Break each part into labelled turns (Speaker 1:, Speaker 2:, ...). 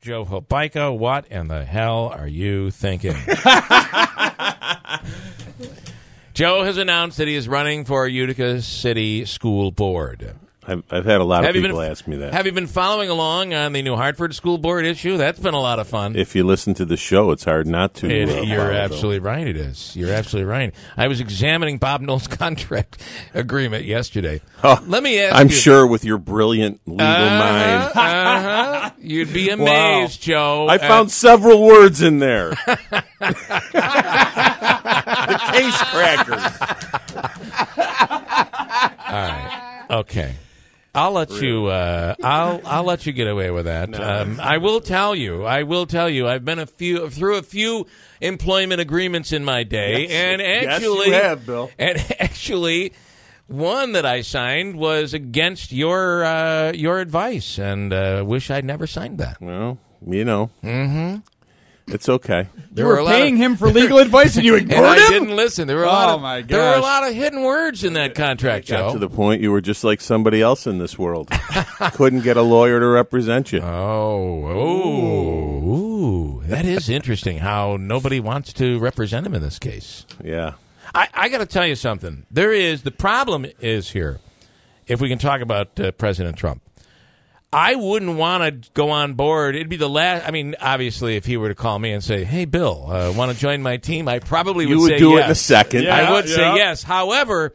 Speaker 1: Joe Hobika, what in the hell are you thinking? Joe has announced that he is running for Utica City School Board.
Speaker 2: I've had a lot of people ask me that.
Speaker 1: Have you been following along on the New Hartford School Board issue? That's been a lot of fun.
Speaker 2: If you listen to the show, it's hard not to.
Speaker 1: You're absolutely right, it is. You're absolutely right. I was examining Bob Knoll's contract agreement yesterday. Let me ask you.
Speaker 2: I'm sure with your brilliant legal mind.
Speaker 1: You'd be amazed, Joe.
Speaker 2: I found several words in there. The case crackers.
Speaker 1: All right. Okay. I'll let you. I'll let you get away with that. No. I will tell you. I've been through a few employment agreements in my day, and actually,
Speaker 2: yes, you have, Bill.
Speaker 1: And actually, one that I signed was against your advice, and wish I'd never signed that.
Speaker 2: Well, you know. Mm-hmm. It's okay.
Speaker 3: You were paying him for legal advice, and you ignored him?
Speaker 1: I didn't listen. There were a lot of hidden words in that contract, Joe.
Speaker 2: Got to the point you were just like somebody else in this world. Couldn't get a lawyer to represent you.
Speaker 1: Ooh, that is interesting. How nobody wants to represent him in this case.
Speaker 2: Yeah,
Speaker 1: I got to tell you something. The problem is here. If we can talk about President Trump. I wouldn't want to go on board. It'd be the last. I mean, obviously, if he were to call me and say, "Hey, Bill, want to join my team?" I probably would say yes.
Speaker 2: You would do it in a second.
Speaker 1: Yeah, I would say yes. However,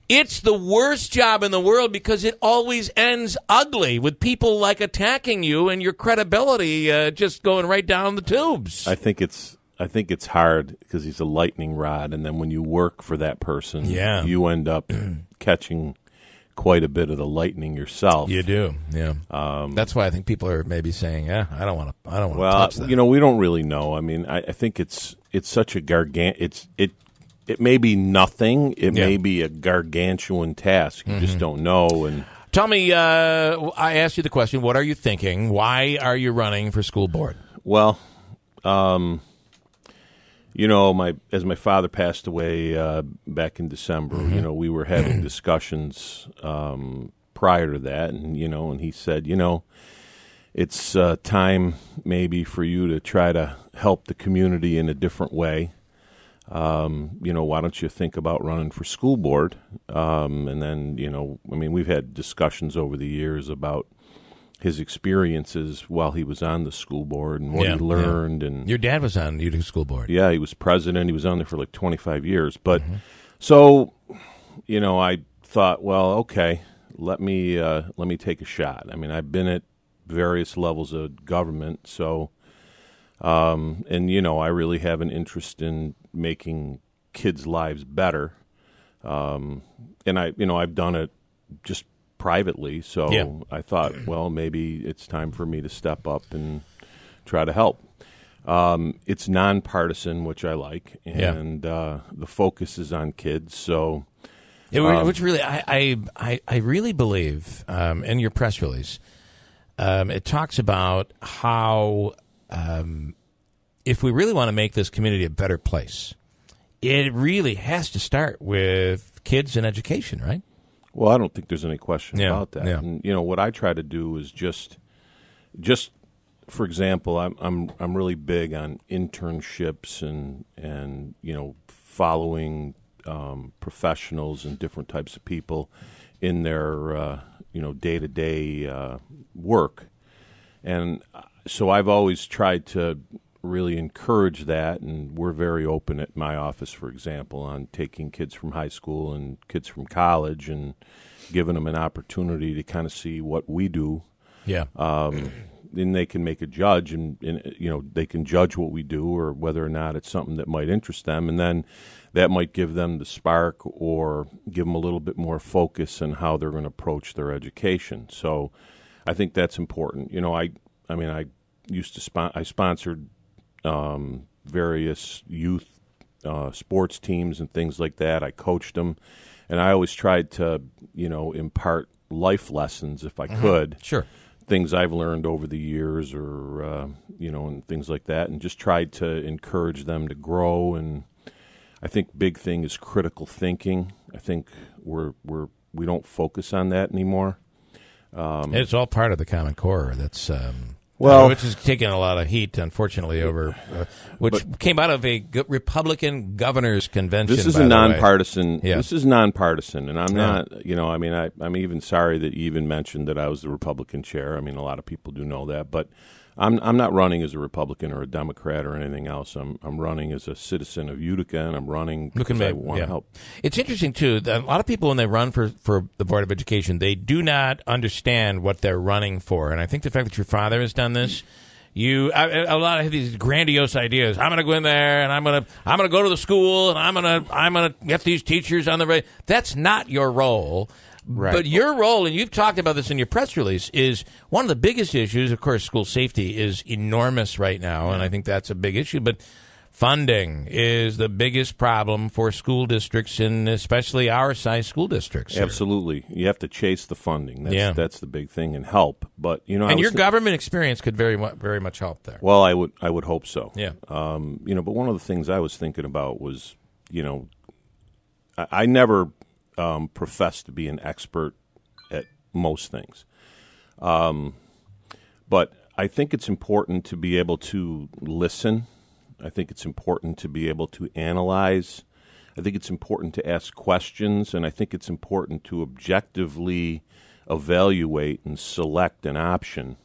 Speaker 1: it's the worst job in the world because it always ends ugly with people like attacking you and your credibility just going right down the tubes.
Speaker 2: I think it's hard because he's a lightning rod, and then when you work for that person, you end up catching quite a bit of the lightning yourself.
Speaker 1: You do, yeah. That's why I think people are maybe saying, "Yeah, I don't want to touch that."
Speaker 2: Well, you know, we don't really know. I mean, I think it's such a it may be nothing. It may be a gargantuan task. You just don't know. And
Speaker 1: tell me, I asked you the question: what are you thinking? Why are you running for school board?
Speaker 2: Well, you know, as my father passed away back in December, you know, we were having discussions prior to that, and and he said, it's time maybe for you to try to help the community in a different way. Why don't you think about running for school board? And then, I mean, we've had discussions over the years about his experiences while he was on the school board and what he learned. Yeah. And
Speaker 1: your dad was on Utica School Board.
Speaker 2: Yeah, he was president. He was on there for like 25 years. But so, I thought, well, okay, let me take a shot. I mean, I've been at various levels of government, so and I really have an interest in making kids' lives better. And I've done it just privately, so I thought, well, maybe it's time for me to step up and try to help. It's nonpartisan, which I like, and the focus is on kids. So,
Speaker 1: which really, I really believe in your press release, it talks about how if we really want to make this community a better place, it really has to start with kids and education, right?
Speaker 2: Well, I don't think there's any question about that.
Speaker 1: Yeah.
Speaker 2: And, what I try to do is just for example, I'm really big on internships and following professionals and different types of people in their day-to-day work. And so I've always tried to really encourage that, and we're very open at my office, for example, on taking kids from high school and kids from college and giving them an opportunity to kind of see what we do.
Speaker 1: Yeah.
Speaker 2: Then they can make a judge, and they can judge what we do or whether or not it's something that might interest them, and then that might give them the spark or give them a little bit more focus on how they're going to approach their education. So I think that's important. I used to I sponsored various youth sports teams and things like that. I coached them, and I always tried to, impart life lessons if I could.
Speaker 1: Sure.
Speaker 2: Things I've learned over the years or, and things like that, and just tried to encourage them to grow. And I think big thing is critical thinking. I think we don't focus on that anymore.
Speaker 1: It's all part of the Common Core. That's
Speaker 2: Well,
Speaker 1: which is taking a lot of heat, unfortunately, over which came out of a Republican governor's convention.
Speaker 2: This is a nonpartisan. This is nonpartisan, and I'm not. You know, I mean, I'm even sorry that you even mentioned that I was the Republican chair. I mean, a lot of people do know that, but I'm not running as a Republican or a Democrat or anything else. I'm running as a citizen of Utica, and I'm running because I want to help.
Speaker 1: It's interesting too that a lot of people, when they run for the Board of Education, they do not understand what they're running for. And I think the fact that your father has done this, a lot of these grandiose ideas. I'm going to go in there and I'm going to go to the school and I'm going to get these teachers on the right. That's not your role. Right. But your role, and you've talked about this in your press release, is one of the biggest issues. Of course, school safety is enormous right now, and I think that's a big issue. But funding is the biggest problem for school districts, and especially our size school districts.
Speaker 2: Absolutely. You have to chase the funding. That's the big thing, and help. But and
Speaker 1: your government experience could very much help there.
Speaker 2: Well, I would hope so.
Speaker 1: Yeah.
Speaker 2: But one of the things I was thinking about was, I never profess to be an expert at most things. But I think it's important to be able to listen. I think it's important to be able to analyze. I think it's important to ask questions, and I think it's important to objectively evaluate and select an option.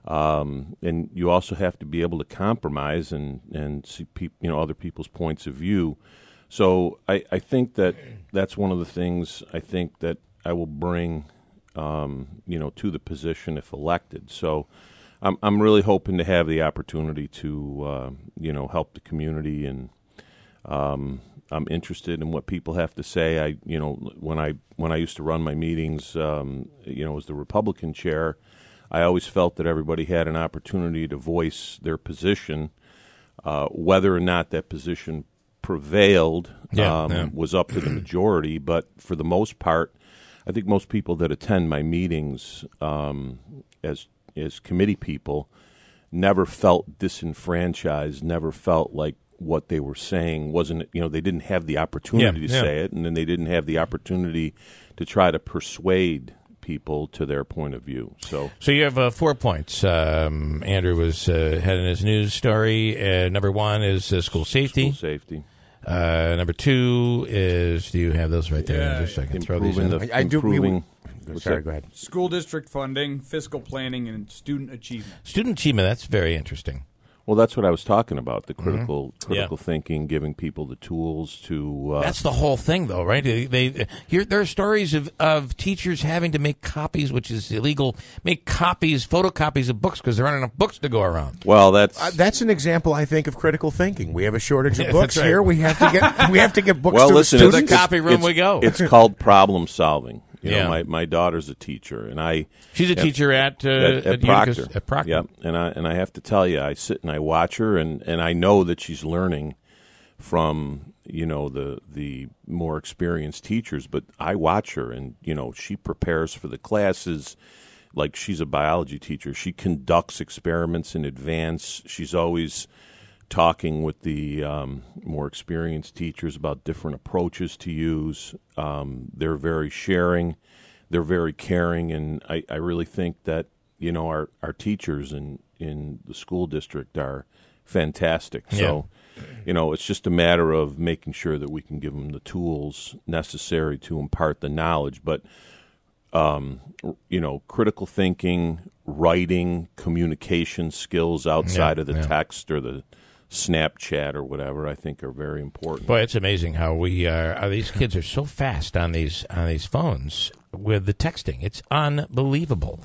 Speaker 2: And you also have to be able to compromise and see other people's points of view. So I think that's one of the things I think that I will bring, to the position if elected. So I'm really hoping to have the opportunity to, help the community, and I'm interested in what people have to say. When I used to run my meetings, as the Republican chair, I always felt that everybody had an opportunity to voice their position, whether or not that position prevailed was up to the majority, but for the most part, I think most people that attend my meetings as committee people never felt disenfranchised, never felt like what they were saying wasn't, they didn't have the opportunity to say it, and then they didn't have the opportunity to try to persuade people to their point of view. So
Speaker 1: you have 4 points. Andrew was had in his news story. Number 1 is school safety.
Speaker 2: School safety.
Speaker 1: Number 2 is, do you have those right there?
Speaker 3: Yeah,
Speaker 1: just a second. Throw these in.
Speaker 3: I do.
Speaker 1: Sorry, go ahead.
Speaker 3: School district funding, fiscal planning, and student achievement.
Speaker 1: Student achievement, that's very interesting.
Speaker 2: Well, that's what I was talking about, the critical thinking, giving people the tools to...
Speaker 1: That's the whole thing, though, right? There are stories of teachers having to make copies, which is illegal, photocopies of books because there aren't enough books to go around.
Speaker 2: Well, that's
Speaker 4: an example, I think, of critical thinking. We have a shortage of books
Speaker 1: right.
Speaker 4: here. We have to get books
Speaker 2: well,
Speaker 4: to
Speaker 2: listen,
Speaker 4: the students.
Speaker 1: The copy room we go.
Speaker 2: It's called problem solving. My daughter's a teacher, and
Speaker 1: she's a teacher at
Speaker 2: Proctor.
Speaker 1: At Proctor.
Speaker 2: Yep, and I have to tell you, I sit and I watch her, and I know that she's learning from the more experienced teachers. But I watch her, and she prepares for the classes like she's a biology teacher. She conducts experiments in advance. She's always talking with the more experienced teachers about different approaches to use. They're very sharing. They're very caring. And I really think that, our teachers in the school district are fantastic. So, it's just a matter of making sure that we can give them the tools necessary to impart the knowledge. But, critical thinking, writing, communication skills outside of the text or the Snapchat or whatever, I think are very important.
Speaker 1: Boy, it's amazing how these kids are so fast on these phones with the texting. It's unbelievable.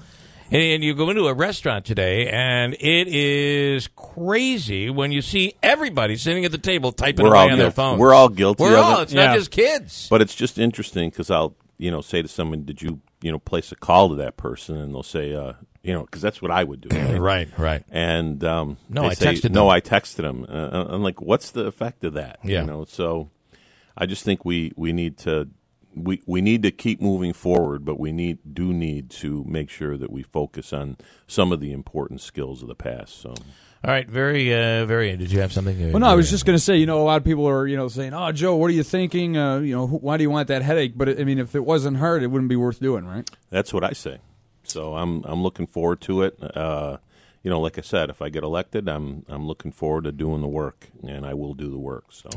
Speaker 1: And you go into a restaurant today, and it is crazy when you see everybody sitting at the table typing away on their phones.
Speaker 2: We're all guilty of it.
Speaker 1: It's not just kids.
Speaker 2: But it's just interesting because I'll, say to someone, did you, place a call to that person? And they'll say, because that's what I would do.
Speaker 1: Right? Right.
Speaker 2: And
Speaker 1: I texted them.
Speaker 2: No, I texted them. I'm like, what's the effect of that?
Speaker 1: Yeah.
Speaker 2: So I just think we need to keep moving forward, but we do need to make sure that we focus on some of the important skills of the past. So.
Speaker 1: All right, very. Did you have something?
Speaker 3: Well, no, I was just going to say, a lot of people are, saying, "Oh, Joe, what are you thinking? Why do you want that headache?" But if it wasn't hard, it wouldn't be worth doing, right?
Speaker 2: That's what I say. So I'm looking forward to it. like I said, if I get elected, I'm looking forward to doing the work, and I will do the work. So.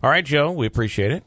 Speaker 1: All right, Joe, we appreciate it.